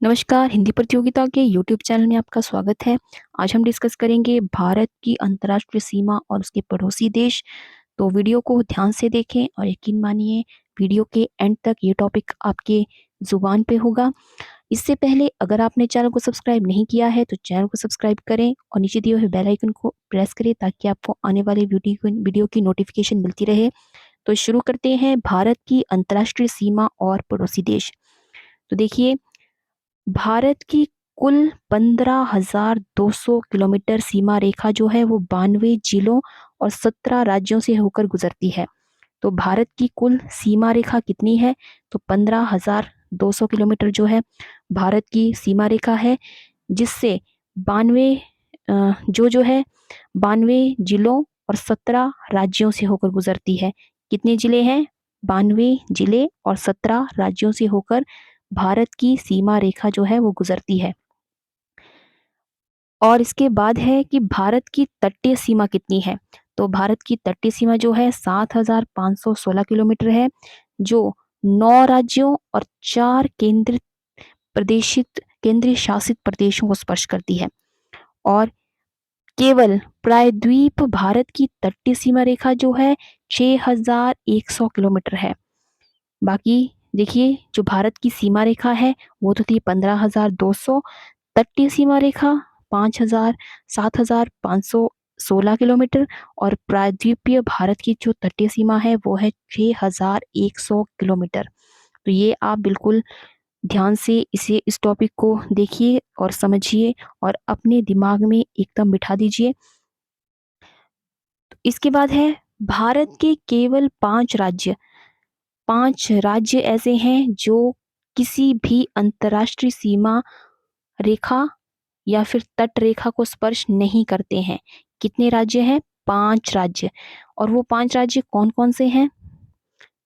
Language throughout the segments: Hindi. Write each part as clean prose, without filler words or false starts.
नमस्कार, हिंदी प्रतियोगिता के यूट्यूब चैनल में आपका स्वागत है। आज हम डिस्कस करेंगे भारत की अंतर्राष्ट्रीय सीमा और उसके पड़ोसी देश। तो वीडियो को ध्यान से देखें और यकीन मानिए वीडियो के एंड तक ये टॉपिक आपके ज़ुबान पे होगा। इससे पहले अगर आपने चैनल को सब्सक्राइब नहीं किया है तो चैनल को सब्सक्राइब करें और नीचे दिए हुए बेल आइकन को प्रेस करें ताकि आपको आने वाले वीडियो की नोटिफिकेशन मिलती रहे। तो शुरू करते हैं भारत की अंतर्राष्ट्रीय सीमा और पड़ोसी देश। तो देखिए भारत की कुल 15,200 किलोमीटर सीमा रेखा जो है वो 92 जिलों और 17 राज्यों से होकर गुजरती है। तो भारत की कुल सीमा रेखा कितनी है? तो 15,200 किलोमीटर जो है भारत की सीमा रेखा है, जिससे 92 जो है 92 जिलों और 17 राज्यों से होकर गुजरती है। कितने जिले हैं? 92 जिले और 17 राज्यों से होकर भारत की सीमा रेखा जो है वो गुजरती है। और इसके बाद है कि भारत की तटीय सीमा कितनी है? तो भारत की तटीय सीमा जो है 7,516 किलोमीटर है, जो 9 राज्यों और 4 केंद्रीय शासित प्रदेशों को स्पर्श करती है। और केवल प्रायद्वीप भारत की तटीय सीमा रेखा जो है 6,100 किलोमीटर है। बाकी देखिए जो भारत की सीमा रेखा है वो तो थी 15,200, तटीय सीमा रेखा 5,000 7,516 किलोमीटर और प्रायद्वीपीय भारत की जो तटीय सीमा है वो है 6,100 किलोमीटर। तो ये आप बिल्कुल ध्यान से इस टॉपिक को देखिए और समझिए और अपने दिमाग में एकदम बिठा दीजिए। तो इसके बाद है भारत के केवल 5 राज्य ऐसे हैं जो किसी भी अंतर्राष्ट्रीय सीमा रेखा या फिर तट रेखा को स्पर्श नहीं करते हैं। कितने राज्य हैं? 5 राज्य। और वो 5 राज्य कौन-कौन से हैं?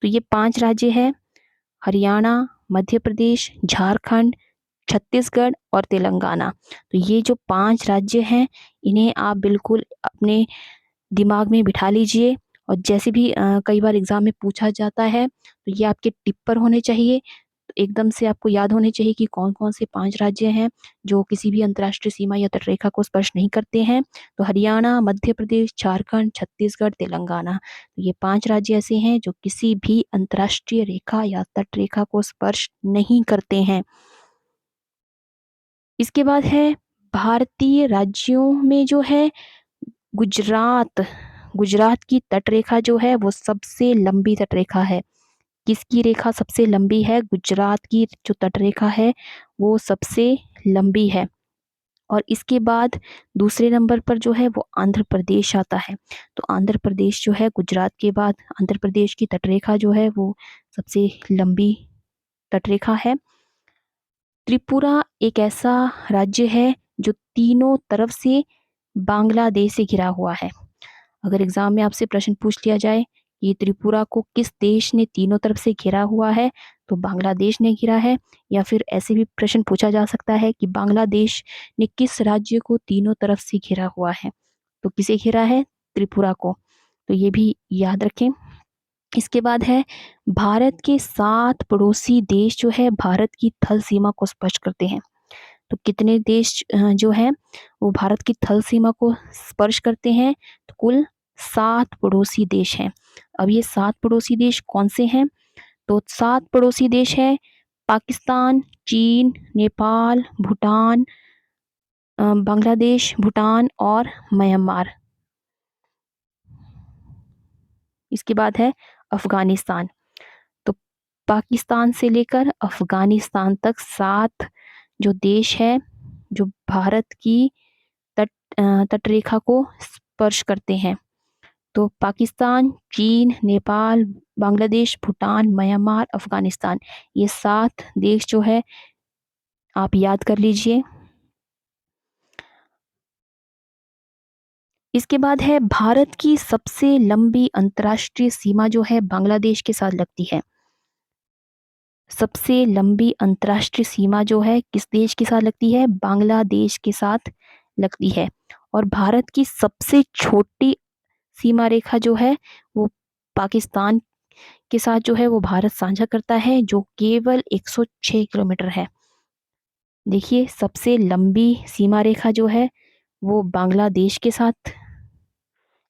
तो ये 5 राज्य हैं हरियाणा, मध्य प्रदेश, झारखंड, छत्तीसगढ़ और तेलंगाना। तो ये जो 5 राज्य हैं, इन्हें आप बिल्कुल अपने दिमाग में बिठा लीजिए और जैसे भी कई बार एग्ज़ाम में पूछा जाता है, तो ये आपके टिप पर होने चाहिए। तो एकदम से आपको याद होने चाहिए कि कौन-कौन से 5 राज्य हैं, जो किसी भी अंतर्राष्ट्रीय सीमा या तटरेखा को स्पर्श नहीं करते हैं। तो हरियाणा, मध्य प्रदेश, झारखंड, छत्तीसगढ़, तेलंगाना। तो ये 5 राज्य ऐसे हैं, जो किसी भी अंतर्राष्ट्रीय रेखा या तटरेखा को स्पर्श नहीं करते हैं। इसके बाद है भारतीय राज्यों में जो है गुजरात, गुजरात की तटरेखा जो है वो सबसे लंबी तटरेखा है। किसकी रेखा सबसे लंबी है? गुजरात की जो तटरेखा है वो सबसे लंबी है। और इसके बाद दूसरे नंबर पर जो है वो आंध्र प्रदेश आता है। तो आंध्र प्रदेश जो है गुजरात के बाद आंध्र प्रदेश की तटरेखा जो है वो सबसे लंबी तटरेखा है। त्रिपुरा एक ऐसा राज्य है जो तीनों तरफ से बांग्लादेश से घिरा हुआ है। अगर एग्जाम में आपसे प्रश्न पूछ लिया जाए कि त्रिपुरा को किस देश ने तीनों तरफ से घिरा हुआ है, तो बांग्लादेश ने घिरा है। या फिर ऐसे भी प्रश्न पूछा जा सकता है कि बांग्लादेश ने किस राज्य को तीनों तरफ से घिरा हुआ है, तो किसे घिरा है? त्रिपुरा को। तो ये भी याद रखें। इसके बाद है भारत के 7 पड़ोसी देश जो है भारत की थल सीमा को स्पर्श करते हैं। तो कितने देश जो हैं वो भारत की थल सीमा को स्पर्श करते हैं? तो कुल 7 पड़ोसी देश हैं। अब ये 7 पड़ोसी देश कौन से हैं? तो 7 पड़ोसी देश हैं पाकिस्तान, चीन, नेपाल, भूटान, बांग्लादेश, भूटान और म्यांमार। इसके बाद है अफ़गानिस्तान। तो पाकिस्तान से लेकर अफ़गानिस्तान तक 7 जो देश हैं, जो भारत की तट तटरेखा को स्पर्श करते हैं। तो पाकिस्तान, चीन, नेपाल, बांग्लादेश, भूटान, म्यांमार, अफ़गानिस्तान, ये 7 देश जो है आप याद कर लीजिए। इसके बाद है भारत की सबसे लंबी अंतर्राष्ट्रीय सीमा जो है बांग्लादेश के साथ लगती है। सबसे लंबी अंतर्राष्ट्रीय सीमा जो है किस देश के साथ लगती है? बांग्लादेश के साथ लगती है। और भारत की सबसे छोटी सीमा रेखा जो है वो पाकिस्तान के साथ जो है वो भारत साझा करता है, जो केवल 106 किलोमीटर है। देखिए सबसे लंबी सीमा रेखा जो है वो बांग्लादेश के साथ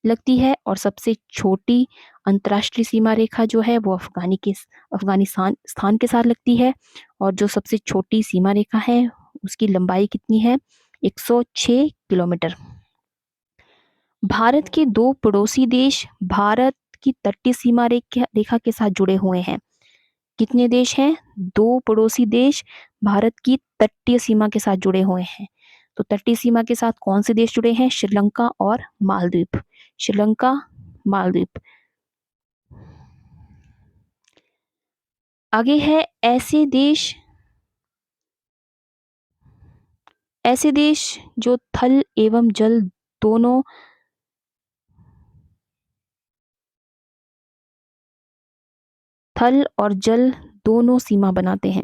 लगती है और सबसे छोटी अंतर्राष्ट्रीय सीमा रेखा जो है वो अफगानिस्तान स्थान के साथ लगती है। और जो सबसे छोटी सीमा रेखा है उसकी लंबाई कितनी है? 106 किलोमीटर। भारत के दो पड़ोसी देश भारत की तटीय सीमा रेखा रेखा के साथ जुड़े हुए हैं। कितने देश हैं? दो पड़ोसी देश भारत की तटीय सीमा के साथ जुड़े हुए हैं। तो तटीय सीमा के साथ कौन से देश जुड़े हैं? श्रीलंका और मालदीव। श्रीलंका, मालदीव। आगे है ऐसे देश जो थल एवं जल दोनों थल और जल दोनों सीमा बनाते हैं।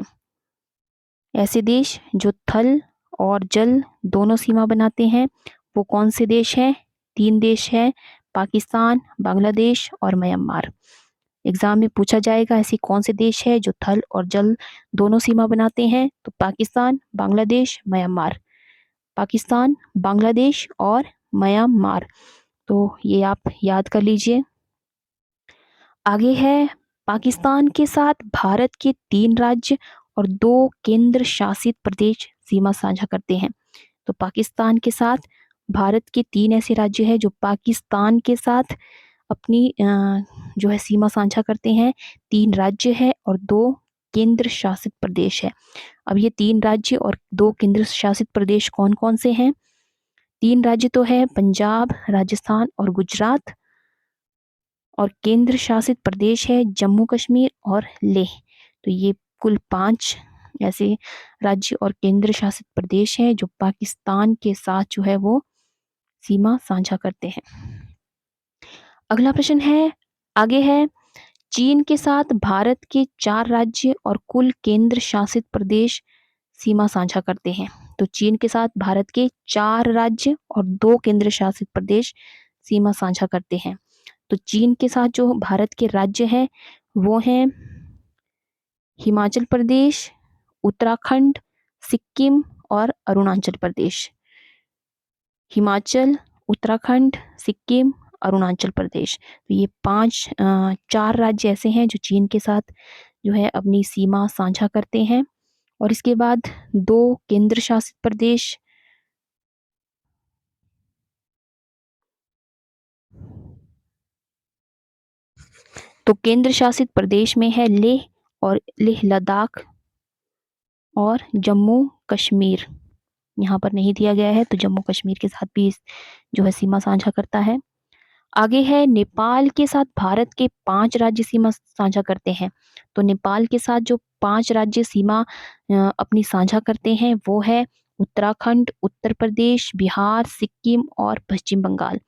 ऐसे देश जो थल और जल दोनों सीमा बनाते हैं वो कौन से देश हैं? तीन देश हैं, पाकिस्तान, बांग्लादेश और म्यांमार। एग्जाम में पूछा जाएगा ऐसे कौन से देश है जो थल और जल दोनों सीमा बनाते हैं? तो पाकिस्तान, बांग्लादेश, म्यांमार। पाकिस्तान, बांग्लादेश और म्यांमार। तो ये आप याद कर लीजिए। आगे है पाकिस्तान के साथ भारत के तीन राज्य और दो केंद्र शासित प्रदेश सीमा साझा करते हैं। तो पाकिस्तान के साथ भारत के तीन ऐसे राज्य हैं जो पाकिस्तान के साथ अपनी जो है सीमा साझा करते हैं। तीन राज्य है और दो केंद्र शासित प्रदेश है। अब ये तीन राज्य और दो केंद्र शासित प्रदेश कौन कौन से हैं? तीन राज्य तो है पंजाब, राजस्थान और गुजरात। और केंद्र शासित प्रदेश है जम्मू कश्मीर और लेह। तो ये कुल पांच ऐसे राज्य और केंद्र शासित प्रदेश हैं जो पाकिस्तान के साथ जो है वो सीमा साझा करते हैं। अगला प्रश्न है, आगे है चीन के साथ भारत के चार राज्य और कुल केंद्र शासित प्रदेश सीमा साझा करते हैं। तो चीन के साथ भारत के चार राज्य और दो केंद्र शासित प्रदेश सीमा साझा करते हैं। तो चीन के साथ जो भारत के राज्य हैं वो हैं हिमाचल प्रदेश, उत्तराखंड, सिक्किम और अरुणाचल प्रदेश। हिमाचल, उत्तराखंड, सिक्किम, अरुणाचल प्रदेश। तो ये चार राज्य ऐसे हैं जो चीन के साथ जो है अपनी सीमा साझा करते हैं। और इसके बाद दो केंद्र शासित प्रदेश। तो केंद्र शासित प्रदेश में है लेह और लेह लद्दाख और जम्मू कश्मीर। यहाँ पर नहीं दिया गया है तो जम्मू कश्मीर के साथ भी जो है सीमा साझा करता है। आगे है नेपाल के साथ भारत के पांच राज्य सीमा साझा करते हैं। तो नेपाल के साथ जो पांच राज्य सीमा अपनी साझा करते हैं वो है उत्तराखंड, उत्तर प्रदेश, बिहार, सिक्किम और पश्चिम बंगाल।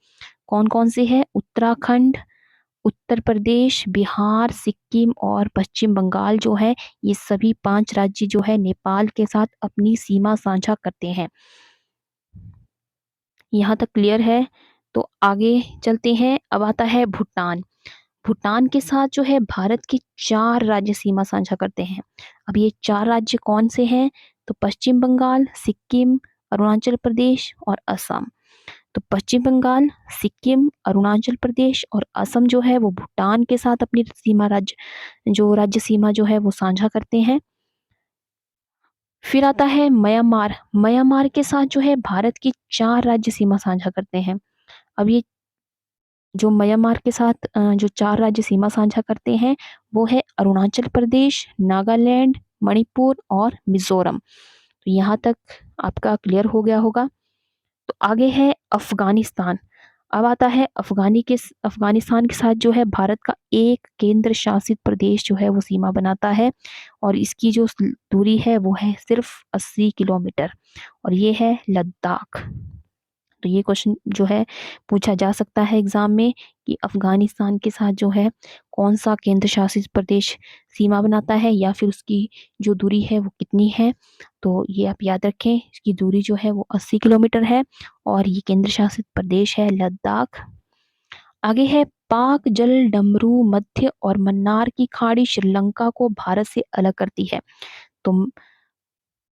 कौन कौन से हैं? उत्तराखंड, उत्तर प्रदेश, बिहार, सिक्किम और पश्चिम बंगाल जो है ये सभी पांच राज्य जो है नेपाल के साथ अपनी सीमा साझा करते हैं। यहाँ तक क्लियर है? तो आगे चलते हैं। अब आता है भूटान। भूटान के साथ जो है भारत के चार राज्य सीमा साझा करते हैं। अब ये चार राज्य कौन से हैं? तो पश्चिम बंगाल, सिक्किम, अरुणाचल प्रदेश और असम। तो पश्चिम बंगाल, सिक्किम, अरुणाचल प्रदेश और असम जो है वो भूटान के साथ अपनी सीमा राज्य सीमा जो है वो साझा करते हैं। फिर आता है म्यांमार। म्यांमार के साथ जो है भारत की चार राज्य सीमा साझा करते हैं। अब ये जो म्यांमार के साथ जो चार राज्य सीमा साझा करते हैं वो है अरुणाचल प्रदेश, नागालैंड, मणिपुर और मिजोरम। तो यहाँ तक आपका क्लियर हो गया होगा। तो आगे है अफगानिस्तान। अब आता है अफगानिस्तान के साथ जो है भारत का एक केंद्र शासित प्रदेश जो है वो सीमा बनाता है। और इसकी जो दूरी है वो है सिर्फ 80 किलोमीटर और ये है लद्दाख। तो ये क्वेश्चन जो है पूछा जा सकता है एग्जाम में कि अफगानिस्तान के साथ जो है कौन सा केंद्र शासित प्रदेश सीमा बनाता है या फिर उसकी जो दूरी है वो कितनी है। तो ये आप याद रखें, इसकी दूरी जो है वो 80 किलोमीटर है और ये केंद्र शासित प्रदेश है लद्दाख। आगे है पाक जल डमरू मध्य और मन्नार की खाड़ी श्रीलंका को भारत से अलग करती है। तो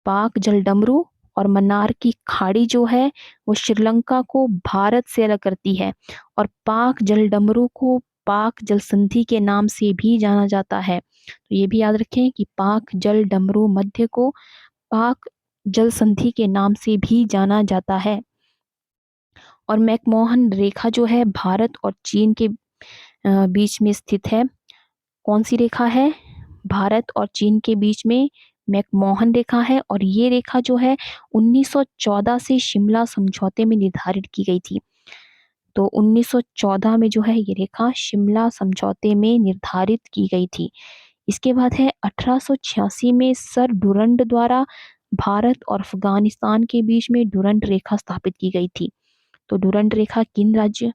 पाक जलडमरू और मन्नार की खाड़ी जो है वो श्रीलंका को भारत से अलग करती है, और पाक जलडमरू को पाक जल संधि के नाम से भी जाना जाता है। तो ये भी याद रखें कि पाक जल डमरू मध्य को पाक जल संधि के नाम से भी जाना जाता है। और मैकमोहन रेखा जो है भारत और चीन के बीच में स्थित है। कौन सी रेखा है? भारत और चीन के बीच में मैकमोहन रेखा है, और ये रेखा जो है 1914 से शिमला समझौते में निर्धारित की गई थी। तो 1914 में जो है ये रेखा शिमला समझौते में निर्धारित की गई थी। इसके बाद है 1886 में सर डुरंड द्वारा भारत और अफगानिस्तान के बीच में डुरंड रेखा स्थापित की गई थी। तो डुरंड रेखा किन राज्य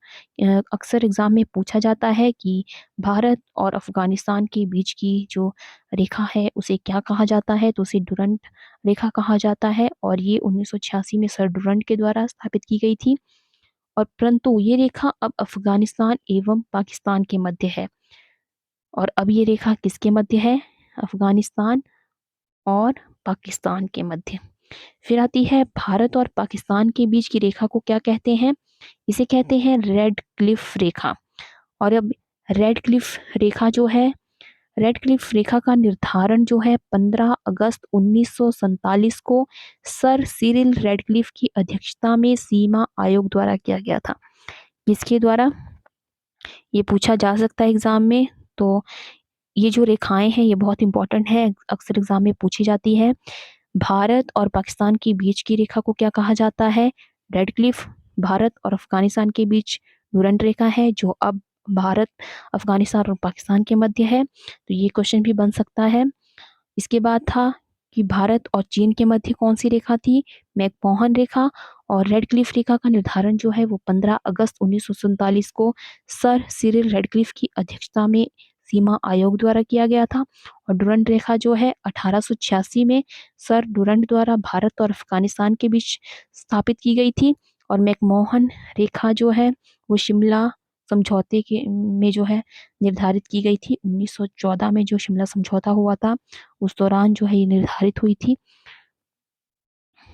अक्सर एग्जाम में पूछा जाता है कि भारत और अफगानिस्तान के बीच की जो रेखा है उसे क्या कहा जाता है, तो उसे डुरंड रेखा कहा जाता है, और ये 1986 में सर डुरंड के द्वारा स्थापित की गई थी। और परंतु ये रेखा अब अफगानिस्तान एवं पाकिस्तान के मध्य है। और अब ये रेखा किसके मध्य है? अफगानिस्तान और पाकिस्तान के मध्य। फिर आती है भारत और पाकिस्तान के बीच की रेखा को क्या कहते हैं? इसे कहते हैं रेड क्लिफ रेखा। और अब रेड क्लिफ रेखा जो है, रेड क्लिफ रेखा का निर्धारण जो है 15 अगस्त 1947 को सर सिरिल रेडक्लिफ की अध्यक्षता में सीमा आयोग द्वारा किया गया था। किसके द्वारा? ये पूछा जा सकता है एग्जाम में। तो ये जो रेखाएं हैं ये बहुत इंपॉर्टेंट है, अक्सर एग्जाम में पूछी जाती है। भारत और पाकिस्तान के बीच की रेखा को क्या कहा जाता है? Red Cliff. भारत और अफगानिस्तान के बीच डुरंड रेखा है जो अब भारत, अफगानिस्तान और पाकिस्तान के मध्य है। तो ये क्वेश्चन भी बन सकता है। इसके बाद था कि भारत और चीन के मध्य कौन सी रेखा थी? मैकमोहन रेखा। और रेड क्लिफ रेखा का निर्धारण जो है वो 15 अगस्त 1947 को सर सिरिल रेडक्लिफ की अध्यक्षता में सीमा आयोग द्वारा किया गया था। और डुरंड रेखा जो है 1886 में सर डुरंड द्वारा भारत और अफगानिस्तान के बीच स्थापित की गई थी। और मैकमोहन रेखा जो है वो शिमला समझौते के में जो है निर्धारित की गई थी। 1914 में जो शिमला समझौता हुआ था उस दौरान जो है ये निर्धारित हुई थी।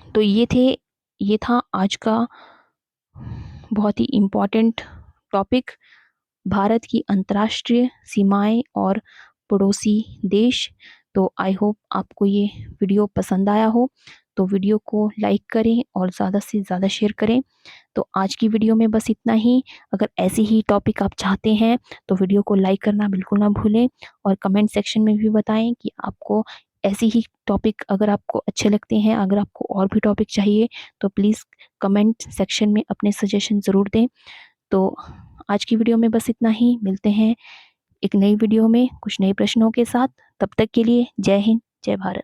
तो ये था आज का बहुत ही इम्पोर्टेंट टॉपिक, भारत की अंतर्राष्ट्रीय सीमाएं और पड़ोसी देश। तो आई होप आपको ये वीडियो पसंद आया हो। तो वीडियो को लाइक करें और ज़्यादा से ज़्यादा शेयर करें। तो आज की वीडियो में बस इतना ही। अगर ऐसे ही टॉपिक आप चाहते हैं तो वीडियो को लाइक करना बिल्कुल ना भूलें, और कमेंट सेक्शन में भी बताएं कि आपको ऐसे ही टॉपिक अगर आपको अच्छे लगते हैं, अगर आपको और भी टॉपिक चाहिए तो प्लीज़ कमेंट सेक्शन में अपने सजेशन ज़रूर दें। तो आज की वीडियो में बस इतना ही। मिलते हैं एक नई वीडियो में कुछ नए प्रश्नों के साथ। तब तक के लिए जय हिंद, जय भारत।